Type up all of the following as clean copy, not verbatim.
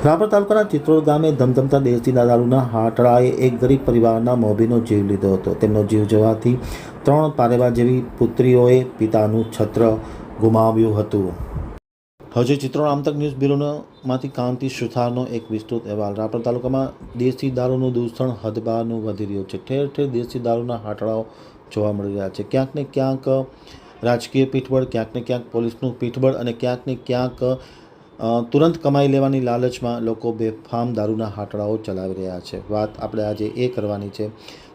રાપર તાલુકાના ચિત્રોડ ગામે ધમધમતા દેશી દારૂના હાટડાએ એક ગરીબ પરિવારના મોભીનો જીવ લીધો હતો. તેમનો જીવ જવાથી 3 પારેવા જેવી પુત્રીઓએ પિતાનું છત્ર ગુમાવ્યું હતું. હજુ ચિત્રોડ આમતક ન્યૂઝ બ્યુરોમાંથી કાંતિ સુથારનો એક વિસ્તૃત અહેવાલ. રાપર તાલુકામાં દેશી દારૂનું દૂષણ હદબારનું વધી રહ્યું છે. ઠેર ઠેર દેશી દારૂના હાટડાઓ જોવા મળી રહ્યા છે. ક્યાંક ને ક્યાંક રાજકીય પીઠબળ, ક્યાંક ને ક્યાંક પોલીસનું પીઠબળ અને ક્યાંક ને ક્યાંક તુરંત કમાઈ લેવાની લાલચમાં લોકો બેફામ દારૂના હાટડાઓ ચલાવી રહ્યા છે. વાત આપણે આજે એ કરવાની છે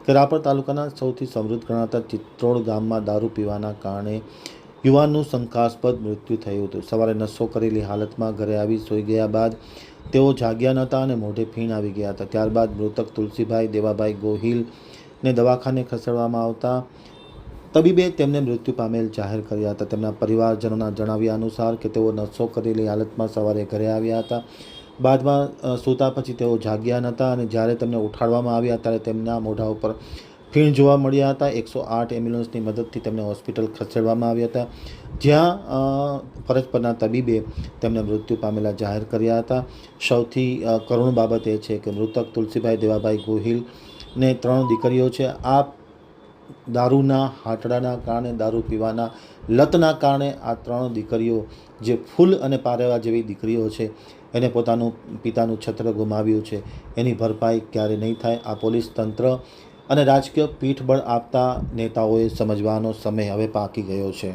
કે રાપર તાલુકાના સૌથી સમૃદ્ધ ગણાતા ચિત્રોડ ગામમાં દારૂ પીવાના કારણે યુવાનનું શંકાસ્પદ મૃત્યુ થયું હતું. સવારે નશો કરેલી હાલતમાં ઘરે આવી સૂઈ ગયા બાદ તેઓ જાગ્યા નહોતા અને મોઢે ફીણ આવી ગયા હતા. ત્યારબાદ મૃતક તુલસીભાઈ દેવાભાઈ ગોહિલને દવાખાને ખસેડવામાં આવતા તબીબે તેમને મૃત્યુ પામેલ જાહેર કર્યા હતા. તેમના પરિવારજનોના જણાવ્યા અનુસાર કે તેઓ નશો કરેલી હાલતમાં સવારે ઘરે આવ્યા હતા. બાદમાં સૂતા પછી તેઓ જાગ્યા નહોતા અને જ્યારે તેમને ઉઠાડવામાં આવ્યા ત્યારે તેમના મોઢા ઉપર ફીણ જોવા મળ્યા હતા. 108 એમ્બ્યુલન્સની મદદથી તેમને હોસ્પિટલ ખસેડવામાં આવ્યા હતા, જ્યાં ફરજ પરના તબીબે તેમને મૃત્યુ પામેલા જાહેર કર્યા હતા. સૌથી કરુણ બાબત એ છે કે મૃતક તુલસીભાઈ દેવાભાઈ ગોહિલને 3 દીકરીઓ છે. આ દારૂના હાટડાના કારણે, દારૂ પીવાના લતના કારણે આ 3 દીકરીઓ જે ફૂલ અને પારેવા જેવી દીકરીઓ છે એને પોતાનું પિતાનું છત્ર ગુમાવ્યું છે. એની ભરપાઈ ક્યારે નહીં થાય. આ પોલીસ તંત્ર અને રાજકીય પીઠબળ આપતા નેતાઓએ સમજવાનો સમય હવે પાકી ગયો છે.